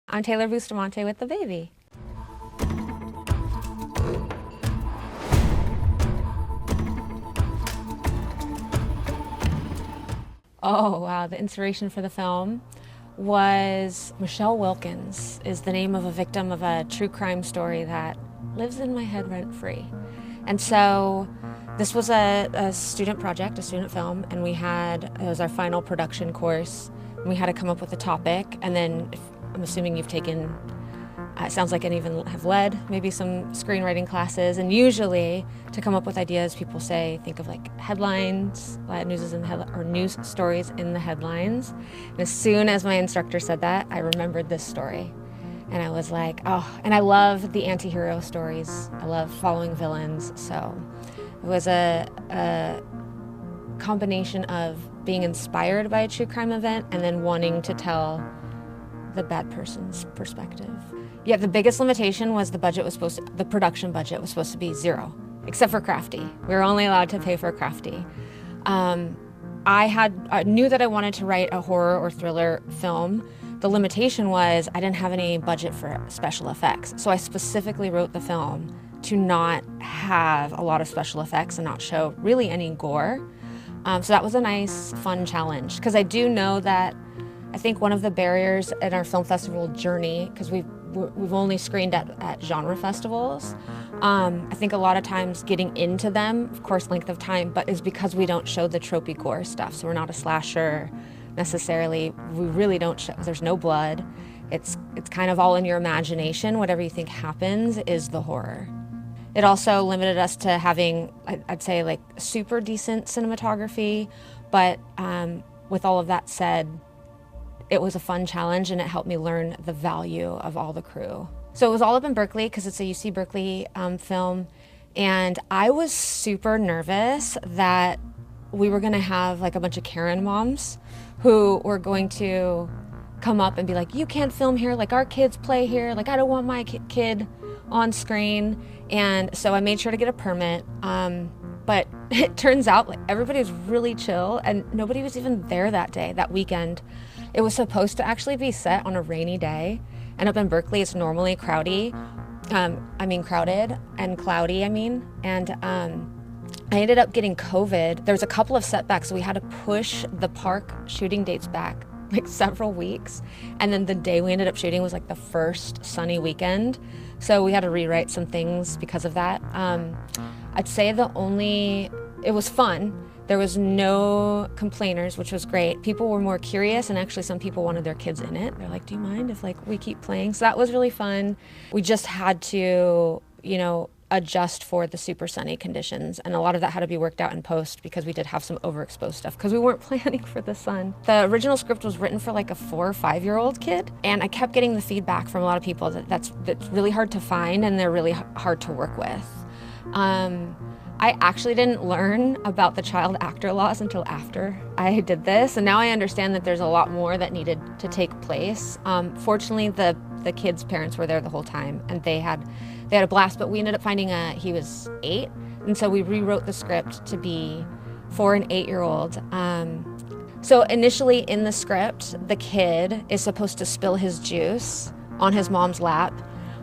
I'm Taylor Bustamante with the baby. Oh wow, the inspiration for the film was Michelle Wilkins is the name of a victim of a true crime story that lives in my head rent-free. And so this was a student project, a student film, and it was our final production course. And we had to come up with a topic, and then I'm assuming you've taken, it sounds like, and even have led maybe some screenwriting classes. And usually to come up with ideas, people say, think of like headlines, news stories in the headlines. And as soon as my instructor said that, I remembered this story. And I was like, oh, and I love the anti-hero stories. I love following villains. So it was a combination of being inspired by a true crime event and then wanting to tell the bad person's perspective. Yeah, the biggest limitation was the production budget was supposed to be zero, except for Crafty. We were only allowed to pay for Crafty. I knew that I wanted to write a horror or thriller film. The limitation was I didn't have any budget for special effects. So I specifically wrote the film to not have a lot of special effects and not show really any gore. So that was a nice, fun challenge. Because I do know that I think one of the barriers in our film festival journey, because we've only screened at genre festivals, I think a lot of times getting into them, of course length of time, but is because we don't show the tropey gore stuff. So we're not a slasher necessarily. We really don't show, there's no blood. It's kind of all in your imagination. Whatever you think happens is the horror. It also limited us to having, I'd say, like super decent cinematography, but with all of that said, it was a fun challenge and it helped me learn the value of all the crew. So it was all up in Berkeley because it's a UC Berkeley film, and I was super nervous that we were gonna have like a bunch of Karen moms who were going to come up and be like, you can't film here, like our kids play here, like I don't want my kid on screen. And so I made sure to get a permit, but it turns out like everybody was really chill and nobody was even there that weekend. It was supposed to actually be set on a rainy day, and up in Berkeley it's normally crowded and cloudy, and I ended up getting COVID. There was a couple of setbacks, so we had to push the park shooting dates back like several weeks, and then the day we ended up shooting was like the first sunny weekend, so we had to rewrite some things because of that. I'd say it was fun. There was no complainers, which was great. People were more curious, and actually some people wanted their kids in it. They're like, do you mind if like we keep playing? So that was really fun. We just had to, adjust for the super sunny conditions, and a lot of that had to be worked out in post because we did have some overexposed stuff because we weren't planning for the sun. The original script was written for like a 4 or 5-year-old kid, and I kept getting the feedback from a lot of people that's really hard to find and they're really hard to work with. I actually didn't learn about the child actor laws until after I did this, and now I understand that there's a lot more that needed to take place. Fortunately, the kids' parents were there the whole time, and they had a blast, but we ended up finding he was 8, and so we rewrote the script to be for an 8-year-old. So initially in the script, the kid is supposed to spill his juice on his mom's lap,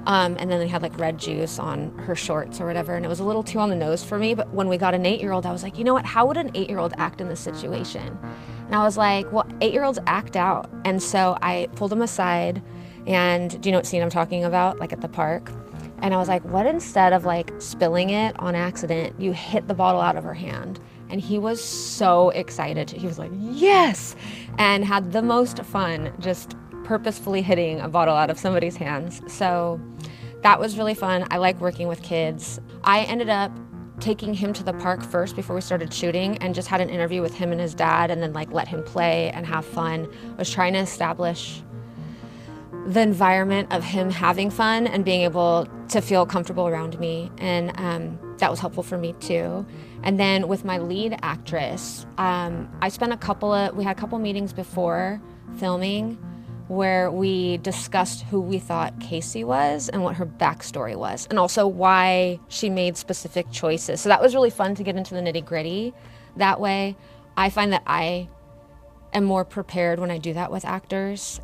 and then they had like red juice on her shorts or whatever, and it was a little too on the nose for me. But when we got an 8-year-old, I was like, you know what, how would an 8-year-old act in this situation? And I was like, well, 8-year-olds act out. And so I pulled him aside, and do you know what scene I'm talking about, like at the park? And I was like, what, instead of like spilling it on accident, you hit the bottle out of her hand? And he was so excited. He was like, yes, and had the most fun just purposefully hitting a bottle out of somebody's hands. So that was really fun. I like working with kids. I ended up taking him to the park first before we started shooting, and just had an interview with him and his dad, and then like let him play and have fun. I was trying to establish the environment of him having fun and being able to feel comfortable around me, and that was helpful for me too. And then with my lead actress, we had a couple meetings before filming where we discussed who we thought Casey was and what her backstory was, and also why she made specific choices. So that was really fun to get into the nitty-gritty that way. I find that I am more prepared when I do that with actors.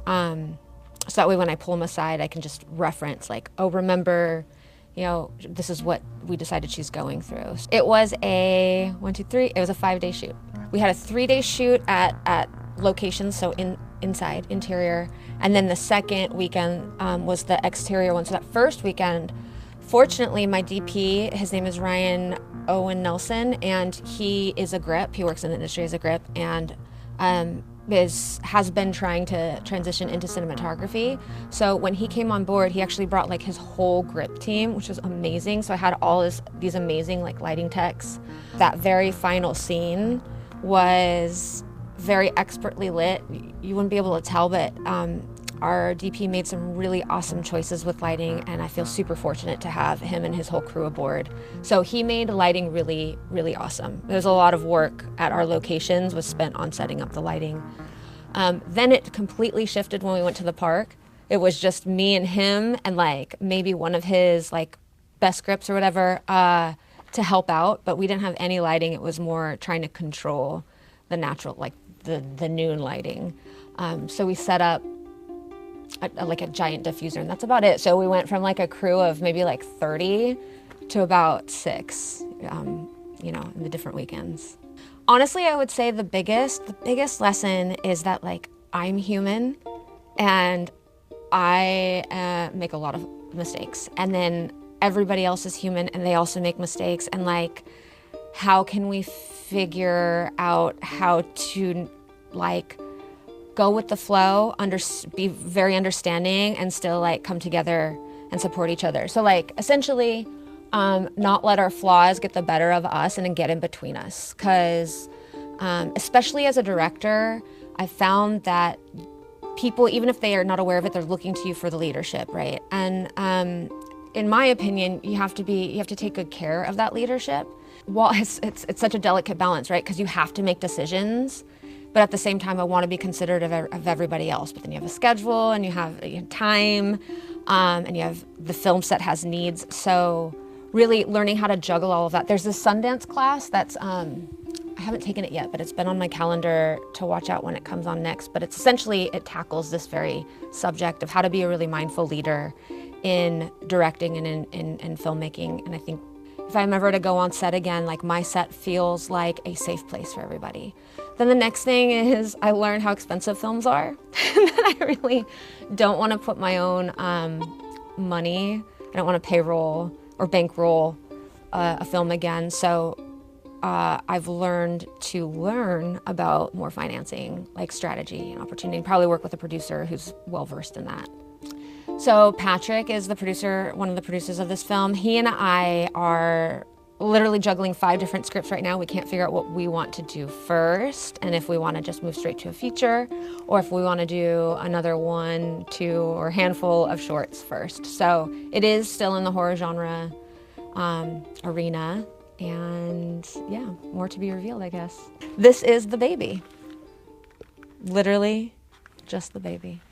So that way when I pull him aside, I can just reference like, oh, remember, you know, this is what we decided she's going through. It was a 5-day shoot. We had a 3-day shoot at locations, so inside, interior. And then the second weekend was the exterior one. So that first weekend, fortunately, my DP, his name is Ryan Owen Nelson, and he is a grip. He works in the industry as a grip, and has been trying to transition into cinematography. So when he came on board, he actually brought like his whole grip team, which was amazing. So I had all these amazing like lighting techs. That very final scene was very expertly lit. You wouldn't be able to tell, but our DP made some really awesome choices with lighting, and I feel super fortunate to have him and his whole crew aboard. So he made lighting really, really awesome. There's a lot of work at our locations was spent on setting up the lighting. Then it completely shifted when we went to the park. It was just me and him and like maybe one of his like best grips or whatever to help out, but we didn't have any lighting. It was more trying to control the natural, like the noon lighting. So we set up like a giant diffuser, and that's about it. So we went from like a crew of maybe like 30 to about 6, you know, in the different weekends. Honestly, I would say the biggest lesson is that like I'm human and I make a lot of mistakes, and then everybody else is human and they also make mistakes, and like how can we figure out how to like go with the flow, be very understanding, and still like come together and support each other. So like essentially not let our flaws get the better of us and then get in between us. Because especially as a director, I found that people, even if they are not aware of it, they're looking to you for the leadership, right? And in my opinion, you have to take good care of that leadership. Well, it's such a delicate balance, right? Because you have to make decisions, but at the same time, I want to be considerate of everybody else. But then you have a schedule, and you have time, and you have the film set has needs. So really learning how to juggle all of that. There's this Sundance class that's, I haven't taken it yet, but it's been on my calendar to watch out when it comes on next. But it's essentially, it tackles this very subject of how to be a really mindful leader in directing and in filmmaking. And I think if I'm ever to go on set again, like my set feels like a safe place for everybody. Then the next thing is I learned how expensive films are. And I really don't want to put my own money. I don't want to payroll or bankroll a film again. So I've learned to learn about more financing, like strategy and opportunity, probably work with a producer who's well-versed in that. So Patrick is the producer, one of the producers of this film. He and I are literally juggling 5 different scripts right now. We can't figure out what we want to do first, and if we want to just move straight to a feature, or if we want to do another 1, 2, or handful of shorts first. So it is still in the horror genre arena, and yeah, more to be revealed, I guess. This is the baby. Literally, just the baby.